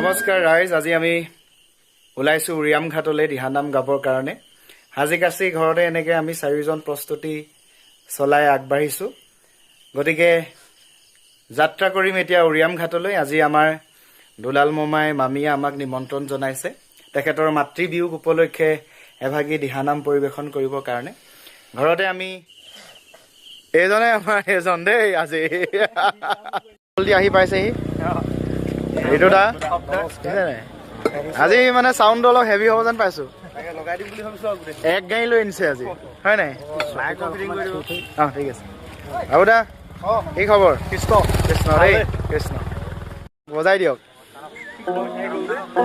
নমস্কাৰ ৰাইজ, আজি আমি ওলাইছোঁ উৰিয়াম ঘাটলৈ দিহানাম গাবৰ কাৰণে। সাজি কাচি ঘৰতে এনেকৈ আমি চাৰিজন প্ৰস্তুতি চলাই আগবাঢ়িছোঁ। গতিকে যাত্ৰা কৰিম এতিয়া উৰিয়াম ঘাটলৈ। আজি আমাৰ দুলাল মোমাই মামীয়ে আমাক নিমন্ত্ৰণ জনাইছে তেখেতৰ মাতৃ বিয়োগ উপলক্ষে এভাগী দিহানাম পৰিৱেশন কৰিবৰ কাৰণে। ঘৰতে আমি এইজনে আমাৰ এজন দেই আজি জলদি আহি পাইছেহি। এইটো দা আজি মানে চাউণ্ডটো অলপ হেভি হ'ব যেন পাইছোঁ। এক গাড়ী লৈ আনিছে আজি, হয় নাই? অঁ ঠিক আছে। আৰু দা কি খবৰ? কৃষ্ণ কৃষ্ণ দেই, কৃষ্ণ বজাই দিয়ক।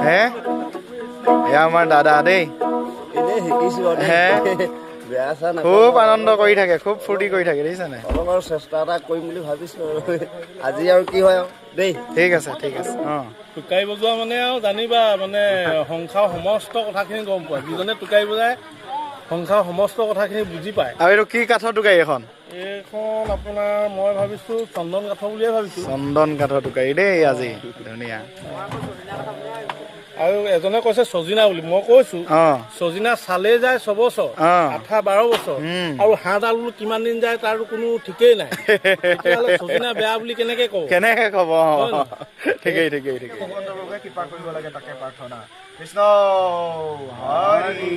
হে এয়া আমাৰ দাদা দেই, হে খুব আনন্দ কৰি থাকে, খুব ফূৰ্তি কৰি থাকে, দেখিছা নাই? অলপ আৰু চেষ্টা এটা কৰিম বুলি ভাবিছো আজি আৰু কি হয় দেই। ঠিক আছে ঠিক আছে। অঁ টোকাই বজোৱা মানে আৰু জানিবা মানে সংসাৰ সমস্ত কথাখিনি গম পোৱা। যিজনে টোকাই বজায় সংসাৰ সমস্ত কথাখিনি বুজি পায়। আৰু এইটো কি কাঠৰ টোকাই? এইখন আপোনাৰ মই ভাবিছো চন্দন কাঠৰ বুলিয়ে ভাবিছো। চন্দন কাঠৰ টোকাই দেই, আজি ধুনীয়া। আৰু এজনে কৈছে ছজিনা বুলি, মই কৈছো ছজিনা চালে যায় 6 বছৰ, আঠা 12 বছৰ, আৰু হাঁহডাল বোলো কিমান দিন যায় তাৰ কোনো ঠিকেই নাই। তেতিয়াহ'লে ছজিনা বেয়া বুলি কেনেকে কব? ঠিকেই ঠিকেই ঠিকেই। কৃপা কৰিব লাগে, তাকে প্ৰাৰ্থনা। কৃষ্ণ হৰি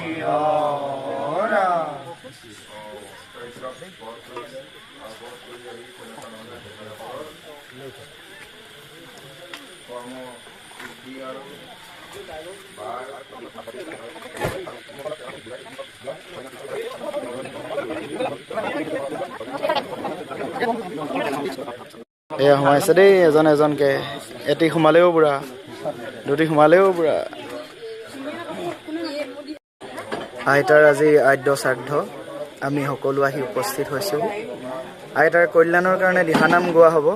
এয়া সোমাইছে দেই এজন এজনকে। এটি সোমালেও বুঢ়া, দুটি সোমালেও বুঢ়া। আইতাৰ আজি আদ্য শ্ৰাদ্ধ, আমি সকলো আহি উপস্থিত হৈছোঁ। আইতাৰ কল্যাণৰ কাৰণে দিহানাম গোৱা হ'ব।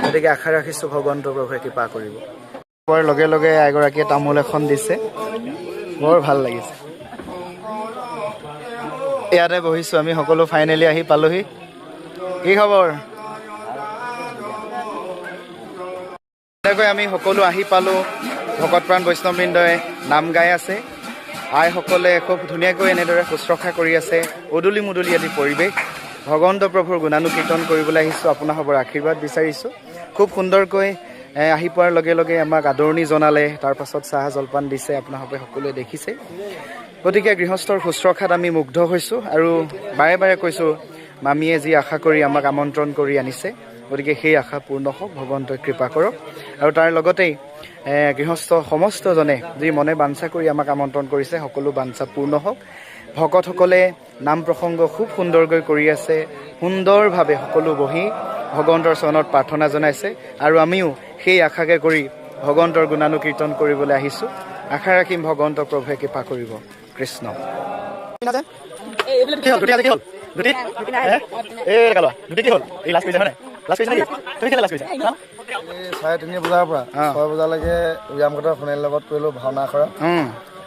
গতিকে আশা ৰাখিছোঁ ভগৱন্তৰ প্ৰভুৱে কৃপা কৰিব। পোৱাৰ লগে লগে এগৰাকীয়ে তামোল এখন দিছে, বৰ ভাল লাগিছে। ইয়াতে বহিছোঁ আমি সকলো, ফাইনেলি আহি পালোহি। কি খবৰ? এনেকৈ আমি সকলো আহি পালোঁ। ভকতপ্ৰাণ বৈষ্ণৱবৃন্দই নাম গাই আছে, আইসকলে খুব ধুনীয়াকৈ এনেদৰে শুশ্ৰূষা কৰি আছে। উদুলি মুদুলি আদি পৰিৱেশ। ভগৱন্ত প্ৰভুৰ গুণানুকীৰ্তন কৰিবলৈ আহিছোঁ, আপোনাসৱৰ আশীৰ্বাদ বিচাৰিছোঁ। খুব সুন্দৰকৈ আহি পোৱাৰ লগে লগে আমাক আদৰণি জনালে, তাৰপাছত চাহ জলপান দিছে, আপোনালোকে সকলোৱে দেখিছে। গতিকে গৃহস্থৰ শুশ্ৰূষাত আমি মুগ্ধ হৈছোঁ, আৰু বাৰে বাৰে কৈছোঁ মামীয়ে যি আশা কৰি আমাক আমন্ত্ৰণ কৰি আনিছে, গতিকে সেই আশা পূৰ্ণ হওক, ভগৱন্তই কৃপা কৰক। আৰু তাৰ লগতেই গৃহস্থ সমস্তজনে যি মনে বাঞ্ছা কৰি আমাক আমন্ত্ৰণ কৰিছে, সকলো বাঞ্ছা পূৰ্ণ হওক। ভকতসকলে নাম প্ৰসংগ খুব সুন্দৰকৈ কৰি আছে, সুন্দৰভাৱে সকলো বহি ভগৱন্তৰ চৰণত প্ৰাৰ্থনা জনাইছে, আৰু আমিও সেই আশাকে কৰি ভগৱন্তৰ গুণানুকীৰ্তন কৰিবলৈ আহিছোঁ। আশা ৰাখিম ভগৱন্ত প্ৰভুৱে কৃপা কৰিব। কৃষ্ণ। চাৰে 3 বজাৰ পৰা 6 বজালৈকে উৰিয়াম ঘাটৰ সোণালীৰ লগত কৰিলোঁ ভাওনা আখৰা।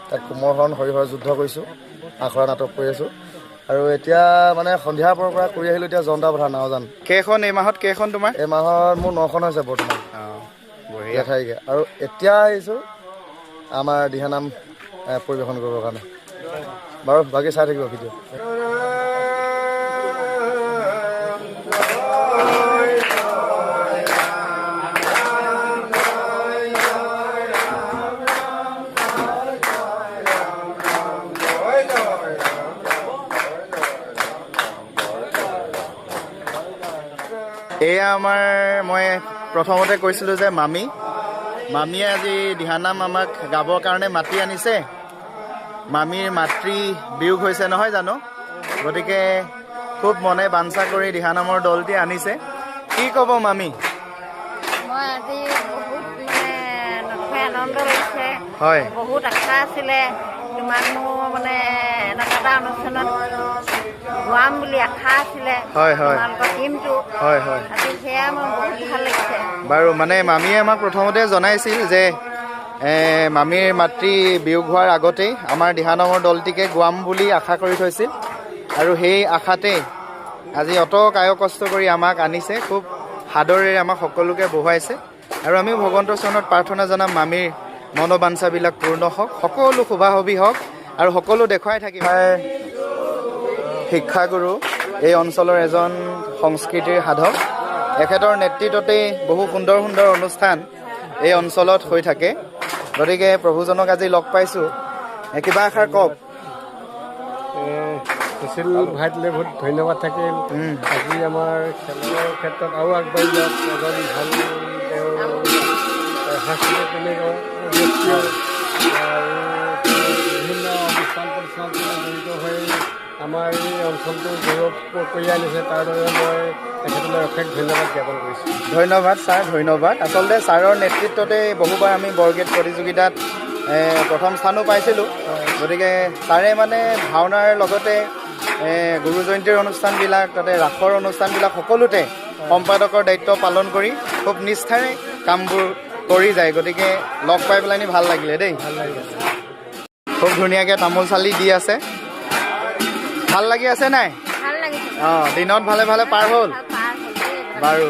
তাত কোমৰ হৰণ হৰিহৰ যুদ্ধ কৰিছোঁ, আখৰা নাটক কৰি আছোঁ। আৰু এতিয়া মানে সন্ধিয়াৰ পৰা কৰি আহিলোঁ। এতিয়া জন্তা পথাৰ নাওজান কেইখন এই মাহত? কেইখন তোমাৰ? এই মাহত মোৰ 9খন হৈছে বৰ্তমান। বঢ়িয়া ঠাইকে আৰু এতিয়া আহিছোঁ আমাৰ দিহানাম পৰিৱেশন কৰিবৰ কাৰণে। বাৰু বাকী চাই থাকিব ভিডিঅ'। এয়া আমাৰ মই প্ৰথমতে কৈছিলোঁ যে মামীয়ে আজি দিহানাম আমাক গাবৰ কাৰণে মাতি আনিছে। মামীৰ মাতৃ বিয়োগ হৈছে নহয় জানো, গতিকে খুব মনে বাঞ্ছা কৰি দিহানামৰ দলটি আনিছে। কি ক'ব মামী? মই আজি বহুত নথৈ আনন্দ লাগিছে। হয়, বহুত আশা আছিলে কিমানো এনেকুৱা এটা অনুষ্ঠানত গোৱাম বুলি আশা আছিলে। হয়, হয়। তোমালোকৰ টিমটো হয়। আজি সেয়া মোৰ বহুত ভাল লাগিছে। বাৰু মামীয়ে আমাক প্ৰথমতে জনাইছিল যে মামীৰ মাতৃ বিয়োগ হোৱাৰ আগতেই আমাৰ দিহানামৰ দলটিকে গোৱাম বুলি আশা কৰি থৈছিল, আৰু সেই আশাতেই আজি অত কায় কষ্ট কৰি আমাক আনিছে, খুব সাদৰেৰে আমাক সকলোকে বহুৱাইছে। আৰু আমিও ভগৱন্তৰ চৰণত প্ৰাৰ্থনা জনাম মামীৰ মনোবাঞ্ছাবিলাক পূৰ্ণ হওক, সকলো শুভাশুভি হওক, আৰু সকলো দেখুৱাই থাকিব। শিক্ষাগুৰু, এই অঞ্চলৰ এজন সংস্কৃতিৰ সাধক, এখেতৰ নেতৃত্বতেই বহু সুন্দৰ সুন্দৰ অনুষ্ঠান এই অঞ্চলত হৈ থাকে। গতিকে প্ৰভুজনক আজি লগ পাইছোঁ, কিবা এষাৰ কওক। সুশীল ভাইটিলৈ বহুত ধন্যবাদ থাকিল। আজি আমাৰ খেলৰ ক্ষেত্ৰত আৰু আগবাঢ়ি যাওক, এজন ভাল সাংস্কৃতিক ব্যক্তি আৰু বিভিন্ন অনুষ্ঠান প্ৰতিষ্ঠানত জড়িত হৈ আমাৰ এই অঞ্চলটো গৌৰৱ কৰি আনিছে। তাৰ বাবে মই তেখেতলৈ অশেষ ধন্যবাদ জ্ঞাপন কৰিছোঁ। ধন্যবাদ ছাৰ, ধন্যবাদ। আচলতে ছাৰৰ নেতৃত্বতে বহুবাৰ আমি বৰগীত প্ৰতিযোগিতাত প্ৰথম স্থানো পাইছিলোঁ। গতিকে ছাৰে ভাওনাৰ লগতে গুৰু জয়ন্তীৰ অনুষ্ঠানবিলাক, তাতে ৰাসৰ অনুষ্ঠানবিলাক সকলোতে সম্পাদকৰ দায়িত্ব পালন কৰি খুব নিষ্ঠাৰে কামবোৰ কৰি যায়। গতিকে লগ পাই পেলাই ভাল লাগিলে দেই, ভাল লাগিলে। খুব ধুনীয়াকৈ তামোল চালি দি আছে, ভাল লাগি আছে নাই? ভাল লাগিছে। দিনত ভালে ভালে পাৰ হ'ল? বাৰু।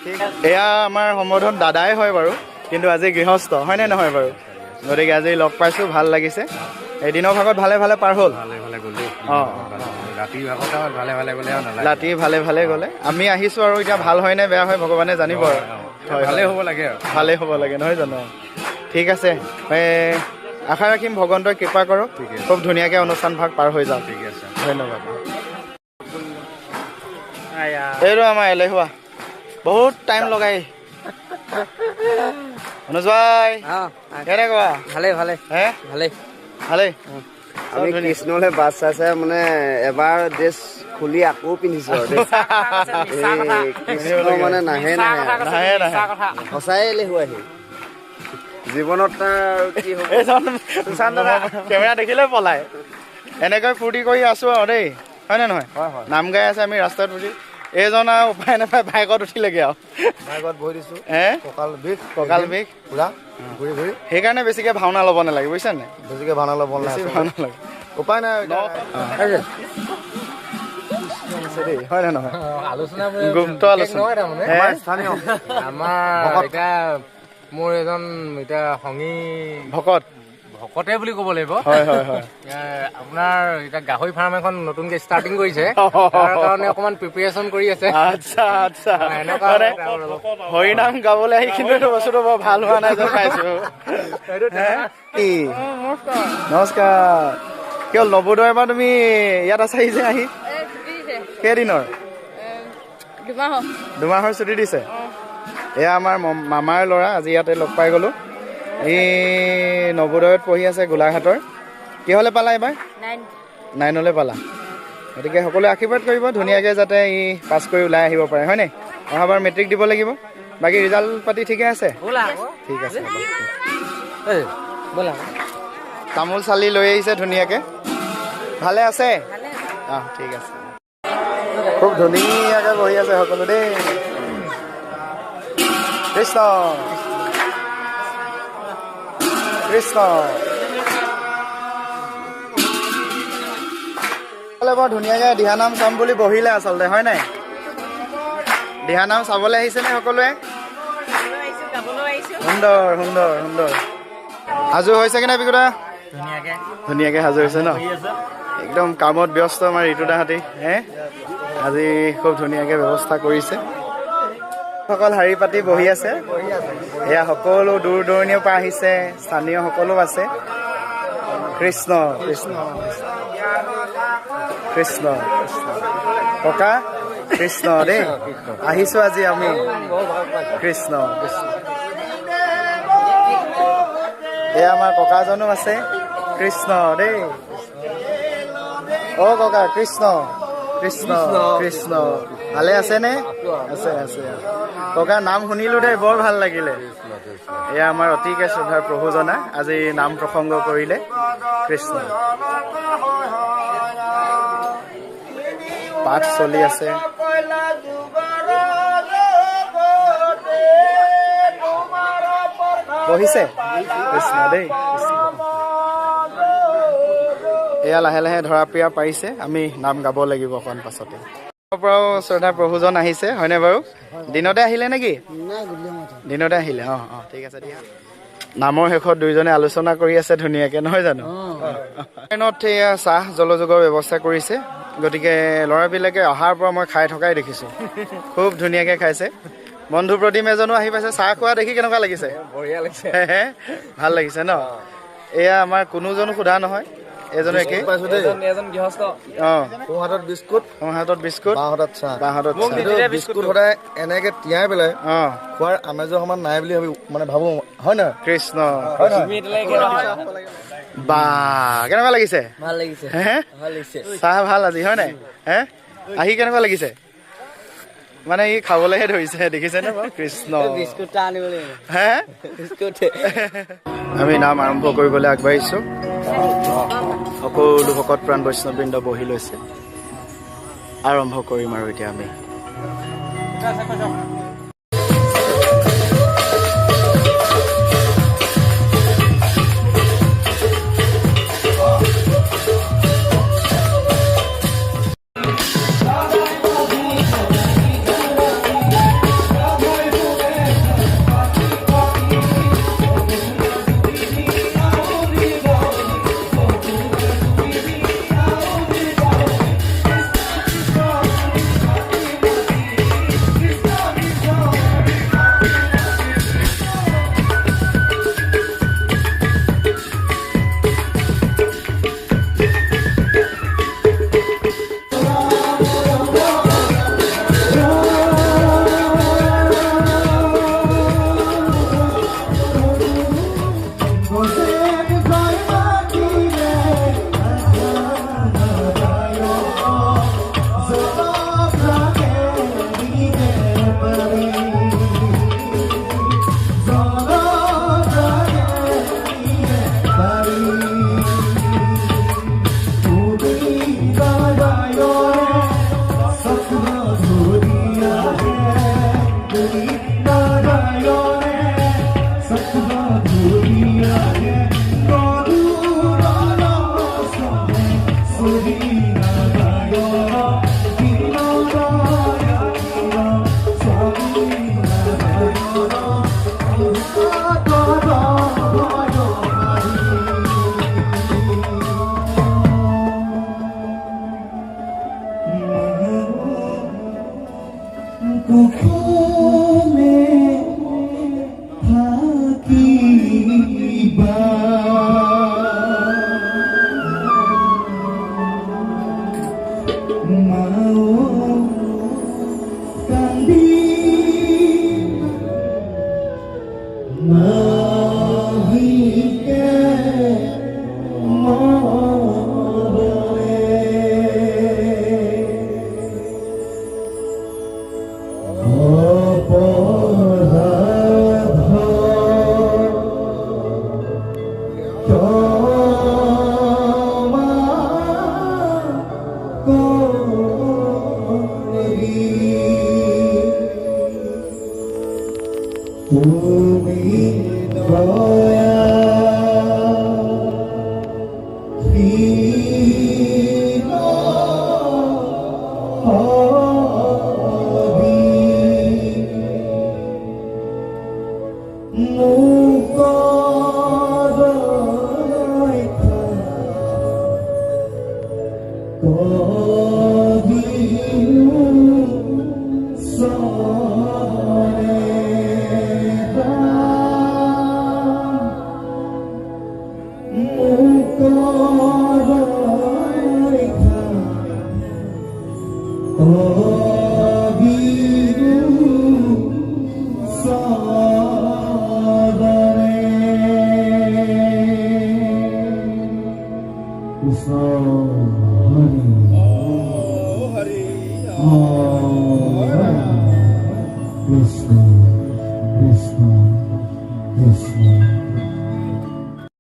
ঠিক আছে। এয়া আমাৰ সম্বোধন দাদাই হয় বাৰু, কিন্তু আজি গৃহস্থ হয়নে নহয় বাৰু? গতিকে আজি লগ পাইছোঁ, ভাল লাগিছে। এদিনৰ ভাগত ভালে ভালে পাৰ হ'ল? ৰাতি ভালে ভালে গ'লে। আমি আহিছোঁ আৰু এতিয়া ভাল হয় নে বেয়া হয় ভগৱানে জানিব আৰু। ভালেই হ'ব লাগে আৰু, ভালেই হ'ব লাগে নহয় জানো? ঠিক আছে, আশা ৰাখিম ভগৱন্তই কৃপা কৰক, খুব ধুনীয়াকৈ অনুষ্ঠান ভাগ পাৰ হৈ যাওক। ঠিক আছে, ধন্যবাদ। এইটো আমাৰ এলেহুৱা, বহুত টাইম লগাই। অনুজ ভাই কেনেকুৱা? ভালেই ভালেই। আমি কৃষ্ণলৈ বাছ চাইছে এবাৰ ড্ৰেছ খুলি আকৌ পিন্ধিছো আৰু কৃষ্ণ নাহে সঁচাই এলেহুৱাহি জীৱনত কি হ'ব। কেমেৰা দেখিলে পলাই। এনেকৈ ফূৰ্তি কৰি আছো আৰু দেই, হয়নে নহয়? নাম গাই আছে আমি ৰাস্তাত উঠি, এইজন আৰু উপায় নাপায় বাইকত উঠিলেগে আৰু বাইকত বহি দিছোঁ, কঁকাল বিষ পুৰা ঘূৰি ঘূৰি। সেইকাৰণে বেছিকৈ ভাওনা ল'ব নালাগে, বুজিছা নাই? বেছিকৈ ভাওনা ল'ব বেছি নালাগে, ভাওনা লাগে, উপায় নাই দেই, হয় নে নহয়? গুপ্ত আলোচনা আমাৰ এতিয়া মোৰ এজন এতিয়া সংগী ভকতে বুলি ক'ব লাগিব। আপোনাৰ এতিয়া গাহৰি ফাৰ্ম এখন নতুনকে ষ্টাৰ্টিং কৰিছে, তাৰ কাৰণে অকমান প্ৰিপেৰেশ্যন কৰি আছে। আচ্ছা, হৰিনাম গাবলৈ আহি কিন্তু এইটো বস্তুটো বৰ ভাল হোৱা নাই যেন পাইছো। নমস্কাৰ। কিয় নৱোদয়ৰ পৰা তুমি ইয়াত আছাহি যে আহি? কেইদিনৰ? 2 মাহৰ ছুটি দিছে। এয়া আমাৰ মামাৰ ল'ৰা, আজি ইয়াতে লগ পাই গ'লোঁ। এই নৱোদয়ত পঢ়ি আছে গোলাঘাটৰ। কিহলৈ পালা এইবাৰ? 9লৈ পালা। গতিকে সকলোৱে আশীৰ্বাদ কৰিব ধুনীয়াকৈ যাতে ই পাছ কৰি ওলাই আহিব পাৰে, হয়নে? অহাবাৰ মেট্ৰিক দিব লাগিব। বাকী ৰিজাল্ট পাতি ঠিকে আছে? ঠিক আছে। তামোল চালি লৈ আহিছে ধুনীয়াকৈ, ভালে আছে? ঠিক আছে। খুব ধুনীয়াকৈ বহি আছে সকলো দেই। কৃষ্ণ কৃষ্ণ। বৰ ধুনীয়াকৈ দিহানাম চাম বুলি বহিলে আচলতে, হয় নাই? দিহানাম চাবলৈ আহিছেনে সকলোৱে? সুন্দৰ। সাজু হৈছে কি নাই বিকুদা? ধুনীয়াকৈ সাজু হৈছে ন? একদম কামত ব্যস্ত আমাৰ ঋতুদাহঁতি। আজি খুব ধুনীয়াকৈ ব্যৱস্থা কৰিছে। সকল শাৰী পাতি বহি আছে। এয়া সকলো দূৰ দূৰণিৰ পৰা আহিছে, স্থানীয় সকলো আছে। কৃষ্ণ কৃষ্ণ কৃষ্ণ কৃষ্ণ। ককা কৃষ্ণ দেই আহিছো আজি আমি কৃষ্ণ কৃষ্ণ এয়া আমাৰ ককাজনো আছে কৃষ্ণ দেই অ ককা কৃষ্ণ কৃষ্ণ কৃষ্ণ ভালে আছেনে আছে আছে ককাৰ নাম শুনিলো দেই বৰ ভাল লাগিলে এয়া আমাৰ অতিকে শ্ৰদ্ধাৰ প্ৰভুজনা আজি নাম প্ৰসংগ কৰিলে কৃষ্ণ পাঠ চলি আছে বহিছে কৃষ্ণ দেই এয়া লাহে লাহে ধৰা প্ৰিয়া পাৰিছে আমি নাম গাব লাগিব অকণ পাছতে পৰাও শ্ৰদ্ধা প্ৰভুজন আহিছে হয়নে বাৰু দিনতে আহিলে নেকি দিনতে আহিলে অঁ অঁ ঠিক আছে দিয়া নামৰ শেষত দুইজনে আলোচনা কৰি আছে ধুনীয়াকে নহয় জানো ট্ৰেইনত এয়া চাহ জলযোগৰ ব্যৱস্থা কৰিছে গতিকে ল'ৰাবিলাকে অহাৰ পৰা মই খাই থকাই দেখিছোঁ খুব ধুনীয়াকৈ খাইছে বন্ধু প্ৰতিম এজনো আহি পাইছে চাহ খোৱা দেখি কেনেকুৱা লাগিছে বঢ়িয়া লাগিছে ভাল লাগিছে ন এয়া আমাৰ কোনোজনো সোধা নহয় এজনো একেই এজন গৃহস্থ অঁ সোঁ হাতত বিস্কুট বাওঁ হাতত চাহ বিস্কুট সদায় এনেকে তিয়াই পেলাই অঁ খোৱাৰ আমেজৰ সমান নাই বুলি ভাবো হয় নহয় কৃষ্ণ বা কেনেকুৱা লাগিছে ভাল লাগিছে হে ভাল লাগিছে চাহ ভাল আজি হয় নাই হে আহি কেনেকুৱা লাগিছে মানে ই খাবলৈহে ধৰিছে দেখিছেনে বাৰু কৃষ্ণ বিস্কুটটা আনিব লাগিব হে বিস্কুট আমি নাম আৰম্ভ কৰিবলৈ আগবাঢ়িছোঁ সকলো ভকত প্ৰাণ বৈষ্ণৱবৃন্দ বহি লৈছে আৰম্ভ কৰিম আৰু এতিয়া আমি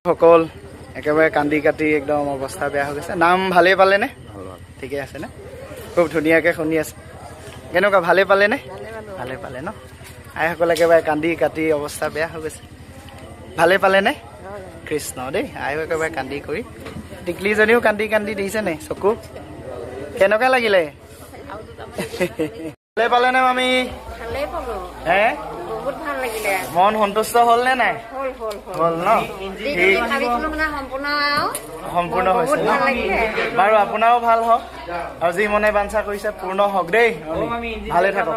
সকল একেবাৰে কান্দি কাটি একদম অৱস্থা বেয়া হৈ গৈছে। নাম ভালেই পালেনে? ঠিকে আছে নে? খুব ধুনীয়াকৈ শুনি আছে। কেনেকুৱা ভালেই পালেনে? ভালে পালে ন? আইসকল একেবাৰে কান্দি কাটি অৱস্থা বেয়া হৈ গৈছে। ভালে পালেনে? কৃষ্ণ দেই, আইও একেবাৰে কান্দি কৰি। টিকলিজনীও কান্দি কান্দি দিছে নে চকু? কেনেকুৱা লাগিলে? ভালে পালেনে মামী? ভালেই পালো, হে বহুত ভাল লাগিলে। মন সন্তুষ্ট হ'ল নে নাই? হ'ল ন? ঠিক ভাবিছিলো মানে সম্পূৰ্ণ সম্পূৰ্ণ হৈছে ন? ভাল লাগিলে। বাৰু আপোনাৰো ভাল হওক আৰু যি মনে বাঞ্ছা কৰিছে পূৰ্ণ হওক দেই। ভালে থাকক।